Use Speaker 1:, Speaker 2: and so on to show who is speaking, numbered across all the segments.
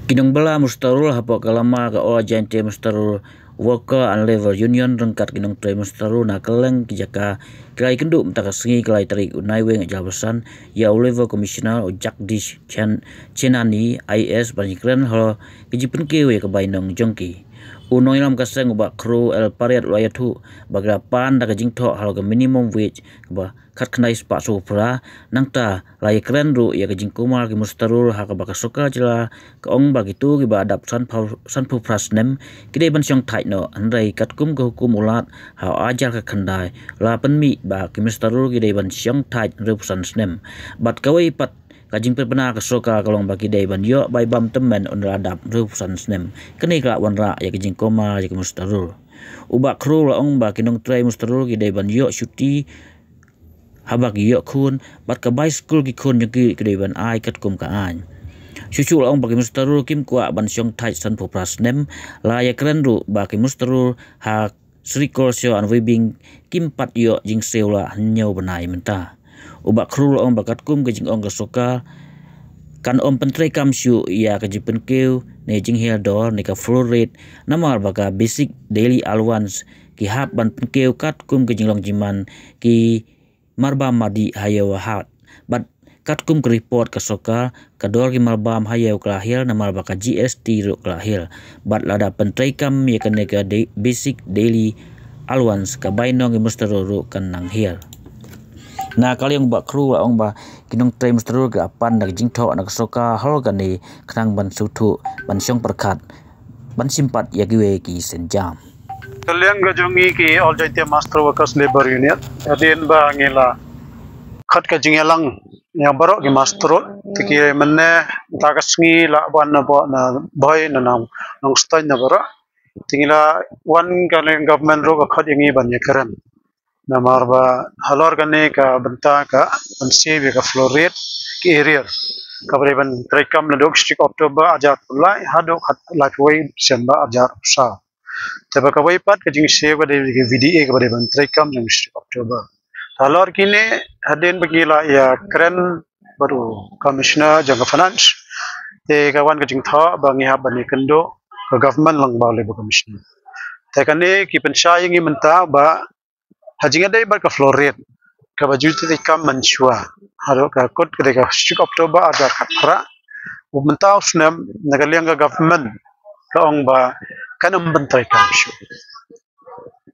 Speaker 1: Kinong bala mustarul hapo kalama ka o jante mustarul worker and labor union rengkat kinong tray mustarul na keleng kijaka kelai kenduk mtaka sengi kelai tarik unai weng jabasan ya labor commissioner o Jagdish Chenani IS banjikren halo kijipen kewe ke bainong jongki unoi lam kaseng ba kru el pariat layatu bagra pan daga jingtho halo ke minimum wage ba kat khnai spa so pra nangta lai kren ru ya ke jingkumar ki mustarul ha ka ba soka jela ka ong ba gitu ki ba adap san pu prasnem kide ban syong thai no anrai kat kum ko hukum ulat ha ajar ka khandai la penmi ba ki mustarul kide ban syong thai ru san snem bat kawai pat kajing pernah ke soka kalong bagi day ban yo by bam temen on radap rupusan snem kene kala wanra ya kajing koma ya mustarul ubak kru la ong ba kinong tray mustarul ki day ban yo syuti habak yo kun bat ka bicycle ki kun yuki ki day ban ai kat kum ka an susu la ong bagi mustarul kim kwa ban syong thai san popras nem la ya kren ru bagi mustarul ha Sri Korsio an wibing kim pat yo jing seula nyau banai menta ubak kru ong bakat kum ke jing ong ke soka kan om pentre kam syu ya ke jipen keu ne jing hia dor ne ka floor rate namar baka basic daily allowance ki hap ban keu kat kum ke jing long jiman ki marba madi hayo hat bat kat kum ke report ke soka ka dor ki marbam hayo kelahir namar baka GST ru kelahir bat lada pentre kam ya ke ne ka basic daily allowance ka bainong ki mustaru kan nang hil na kali yang bak kru la ong ba kinong tray mustarul ga apan nak jingtho nak soka hol gani khnang ban sutu ban syong perkhat ban simpat ya giwe ki senjam
Speaker 2: kaliang ga jongi ki all joint master workers labor union adin ba ngila khat ka jingelang yang barok ki master tiki menne tagasngi la ban na bo na boy na nang stain na barok tingila one kaliang government ro ka khat yangi ban yekaran namar ba halor gane ka benta ka ansi be ka floret ki area ka ban trekam na dok stik October ajar pulai hado khat la koi December ajar sa teba ka wai pat ka jing se ba de VDA ka ban trekam jing stik October halor kine haden bagila ya kren baru commissioner jaga finance te ka wan ka jing tha ba ngi ha ban kendo ka government lang ba le commissioner te kane ki pensai ngi menta ba hajinga day bar ka floret ka baju ti kam manchua haro ka kot ka stik October ajar khatra ubentau snam nagaliang ka government ka ong ba kanam bantrai kam shu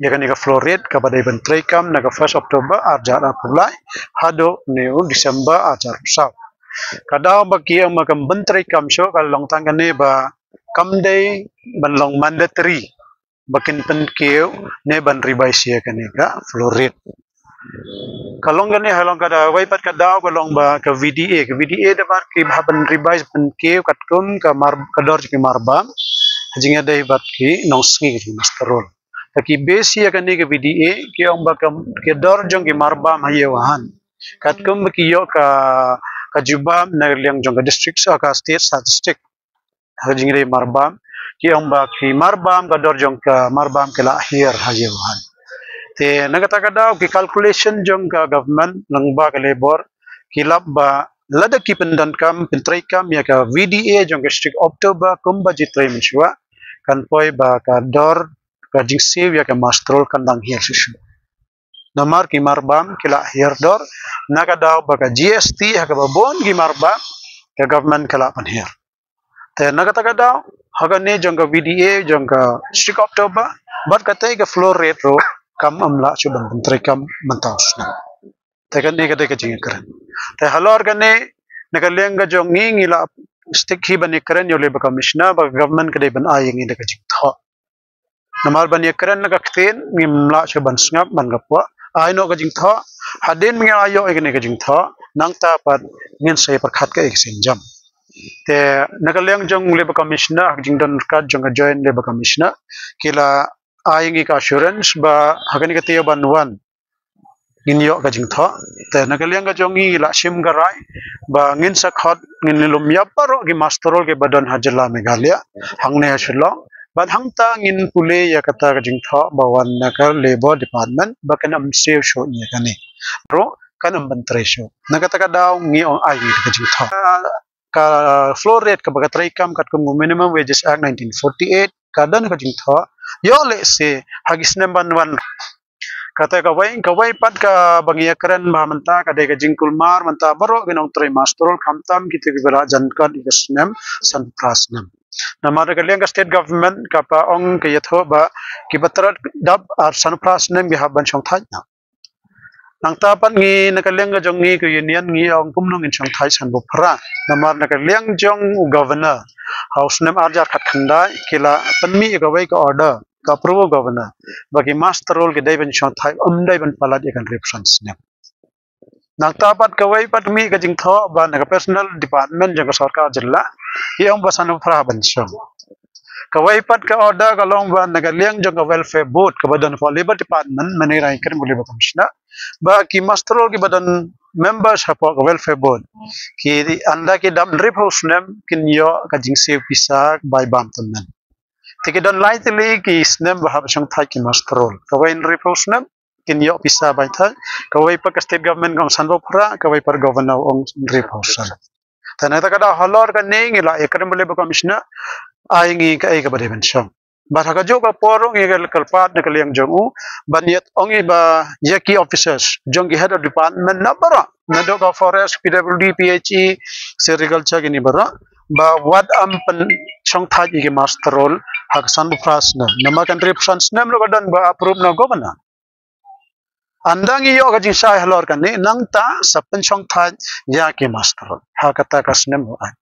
Speaker 2: ya kan ka floret ka badai bantrai kam naga 1 October ajar apulai hado neu December ajar sa kadao baki ang makam bantrai kam shu ka long tangane ba kam day ban long mandatory bakin penkeu ne ban ribai sia kaneka floret kalong gane halong kada waipat kadao kalong ba ka VDA da bar ki ban ribai penkeu katkum ka kador ki marbam jinga dai bat ki nongsngi ki masterol taki besi kane ka VDA ki ong ba ka dor jong ki marbam hayewan katkum ki yo ka jubam na liang jong ka district sa ka state statistic jinga dai marbam ki ong ba ki marbam ka dor jong ka marbam ke lahir hajewan te nagata kadao ki calculation jong ka government lang ba ka labor ki lab ba lada ki pendan kam pentrai kam ya ka VDA jong ka strict October kumba jitrai menshua kan poi ba ka dor ka jingsiv ya ka mastrol kan dang hir susu namar ki marbam ki lahir dor nagadao ba ka GST ha ka babon ki marbam ka government kala panhir te nagata kadao hagane jongka VDA jongka strict October bat katai ka floor rate ro kam amla chuban pentrai kam mantaus na te kan ne kadai ka jinga karen te halor gane nagaleng ga jong ngi la stick hi bani karen yo le ba commissioner ba government kadai ban ai ngi da ka jing tho namar bani karen na ka kten ngi mla chuban snap man ga po ai no ka jing tho haden ngi ayo e ka jing tho nang ta pat ngin sai par khat ka ek sin jam te nagaleng jong labor commissioner jingdon ka jong join labor commissioner kila ayingi ka assurance ba hagani ka tiyo banwan ginyo ka jingtho te nagaleng ka jongi la sim garai ba ngin sakhot ngin lum yaparo gi masterol ke badan hajala meghalaya hangne hashlo ba hangta ngin pule ya kata ka jingtho ba wan nakal labor department ba kanam save show ni kani pro kanam bantre show nagata ka daw ngi ong ayingi ka jingtho ka floor rate ka baga trai kam kat kum minimum wages act 1948 kadan ka jing tho yo le se hagis nemban wan kata ka wai pat ka bangia keren ma manta ka de ka jingkul mar manta baro ginong trai masterol khamtam ki te bera jankan ikasnem san prasnem namar ka leng ka state government ka pa ong ka yatho ba ki batrat dab ar san prasnem bi haban chong thai na nang tapan ngi nakaleng ga jong ngi ko union ngi ong kumnong in chong thai san bo phra namar nakaleng jong governor house nem arjar khat khanda kila panmi ka wai ka order ka approve governor bagi master role ke dai ban chong thai dai ban palat ikan represents nem nang tapat ka wai pat mi ka jing tho ba na ka personal department jang ka sarkar jilla i ong basan phra ban chong kawai pat ka order ka long ba nagaleng jong ka welfare board ka badan for labor department mani rai kan labor commissioner ba ki master ki badan members hapo ka welfare board ki anda ki dam rip house nem kin yo ka jing se pisa by bam tunan tiki don lightly ki snem ba hab chang thai ki master kawai rip house nem kin yo pisa by thai kawai pa ka state government kong sanbo phra kawai par governor ong rip house tanata kada halor ka neng ila ekram labor commissioner aingi ka ai ka bade ban chong ba tha ka jo ka porong ngi ka kalpat na kaleng jong u baniat ongi ba yaki officers jong ki head of department na bara na do ka forest pwd phe sericulture gini bara ba what am pen chong tha ki master role hak san bu pras na nama kan represents nam lo dan ba approve na governor andang iyo ka jing sai halor kan ni nang ta sapen chong tha ya ki master role ha kata ka snem ai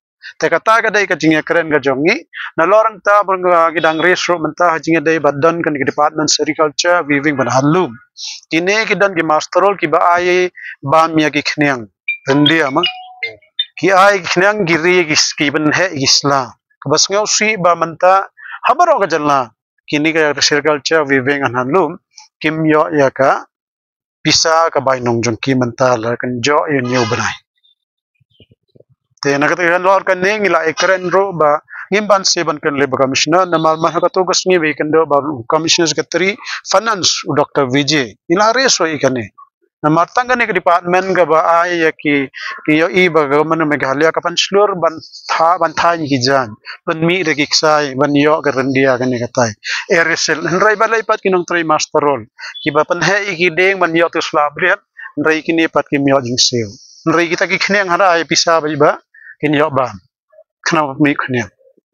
Speaker 2: te kata ka dai ka jinge keren ga jongi na lorang ta bang gidang resro menta jinge dai badan kan ki department agriculture weaving ban handloom kine ki dan ki masterol ki ba ai ba mia ki khnyang india ma ki ai khnyang giri ki ski ban he isla bas ngau si ba menta habaro ga jalna kini ka agriculture weaving and handloom kim yo ya ka pisa ka bai nong jong ki menta la kan jo yo new banai te nakatagan lor kan neng ila ekren ro ba ngimban seban kan labor commissioner namal mahakato gasngi we kan do ba commissioner secretary finance dr vijay ila reso ikane namar tangane ke department ga ba ay ki yo I ba government meghalaya ka panslur ban tha ni kijan ban mi re kiksai ban yo ka rendia kan katai eresel nrai ba lai pat kinong trai master role ki ba pan he ki deng ban yo to slabriat nrai kini pat ki myo jing seo nrai kita ki khneng hara ay pisa ba kin yo ba khna mi khne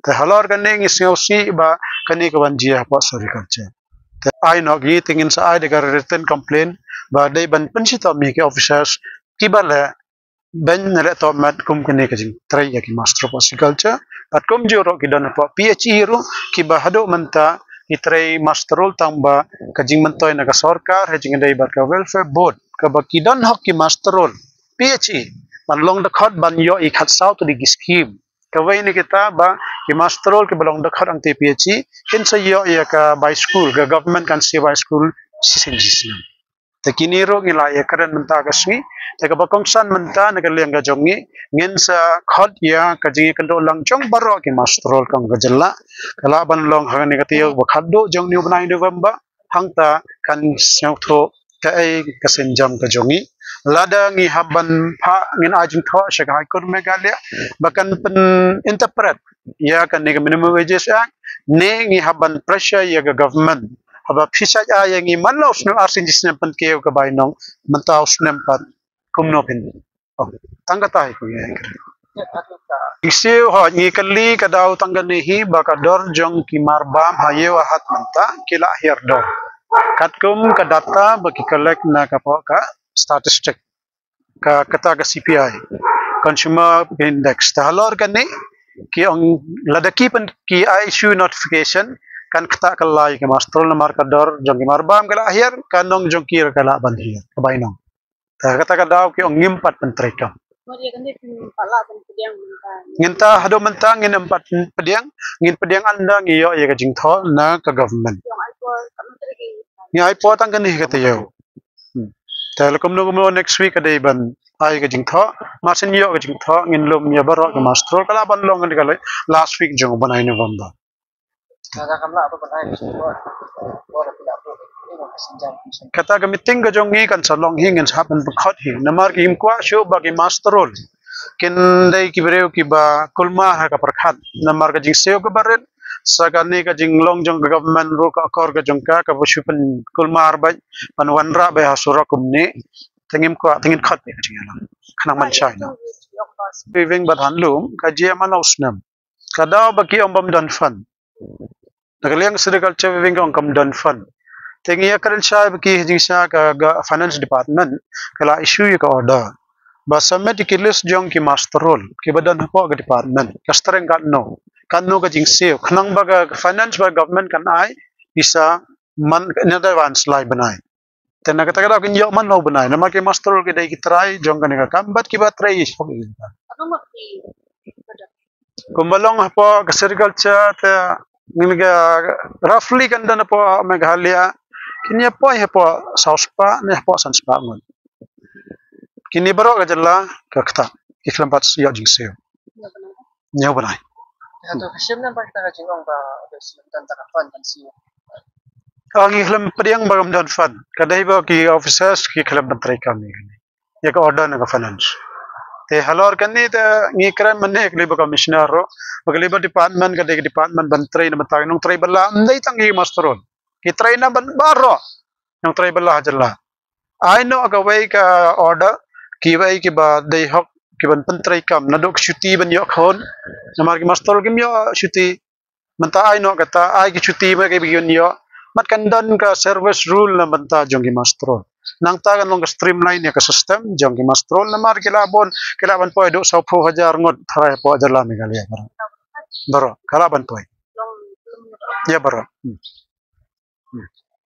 Speaker 2: te halor kan neng isngau si ba kani ka ban jia pa agriculture te ai no gi tingin sa ai de ka written complaint ba dai ban pensi to mi ke officers ki ba le ben re to mat kum kani ka jing trai ya ki master of agriculture pat kum joro ki dan pa PhD ru ki ba hado manta itrai masterol tamba ka jing mantoy na ka sarkar he jing dai ba ka welfare board ka ba ki dan hok ki masterol PhD ban long the khot ban yo I khat sau to di scheme kawai ni kita ba ki masterol ki balong the khot ang TPH kin sa yo ya ka by school ka government kan si by school sisin te kini ro ngila ya karen menta ka swi te ka bakong san menta na ka leng ga jongi ngin sa khot ya ka jingi kan do lang jong baro ki masterol kang ga jalla kala ban long hang ni ka tiyo ba khaddo jong ni banai November hangta kan syau tho ka ai ka senjam ka jongi lada ngi haban pha ngin ajing tho shaka kur megalia bakan pen interpret ya kan ni minimum wages act ne ngi haban pressure ya ga government haba phisa ya ngi manlo snu arsin jisnem pen ke ka bai nong mantau snem pat kumno pin tangga tai ku ya isi ho ngi kali ka dau tangga ni hi ba ka dor jong ki marbam haye wa hat manta kila hier dor katkum ka data bagi collect na ka po ka statistic ka kata ka CPI consumer index talor kan ni ki ang ladaki pen ki issue notification kan kata kalai ke master nomor kador jong marbam kala akhir kanong jong kir kala banhir kabainong kata ka daw ki ang ngimpat pentrekam nginta hado mentang ngin empat pediang ngin pediang anda ngiyo ya ka jingtho na ka government ni ai po tang kan ni kata yo telekom no next week ada ban ai ka jingtho masin yo ka jingtho ngin lom ya baro ka master kala ban long kan kala last week jong banai November kata ka meeting ka jong ngi kan salong hingin sapan khot hi namar ki imkwa show bagi master role Kindai kibreu kiba kulma ha ka perkhat namar ka jing seo ka baret sagani ka jing long jong government ro ka akor ka jong ka busupan kulma arba pan wanra be hasura kumni tengim ko tengin khat be jing ala khanang man chai na viving badhan lum ka jia man usnam kada baki ombam don fan nagaliang agriculture viving ka ongkam don fan tengia karan chai baki jing sa ka finance department kala issue ka order Basame dikilis jong ki masterol ki badan hapo ga department kastreng kan no ka jing seo khnang baga finance ba government kan ai bisa man nada wan slai banai tena kata kata kin yo man no banai nama ki masterol ki dai ki try jong kan ka kambat ki ba try is kumbalong hapo ka agriculture ta nginga roughly kan dan hapo meghalaya kinya po hapo sauspa ne hapo sanspa ngon kini baru aja lah kata iklan bat siap jing seo nyaw banai
Speaker 3: atau kesim nan kita kajingong ba besim dan takafan kan si
Speaker 2: ang iklan padiang bagam dan fan kadai ba ki officers ki iklan bantrai kami ya ka order na ka finance te halor kani te ngikran manne ikli ba commissioner ro bagli ba department kadai department bantrai na matang nong tray bala andai tangi masteron ki tray na ban baro nong tray bala hajalla I know ka way ka order kibai ki ba dei hok ki ban pantrai kam nadok cuti ban yo khon namar ki mastol kim yo cuti manta ai no kata ai ki cuti ba ki bigon yo mat kan dan ka service rule na banta jong ki mastrol nang ta kan long streamline ya ka system jong ki mastrol namar ki labon kilaban po do 10,000 ngot thara po jala megalia baro kalaban po ya baro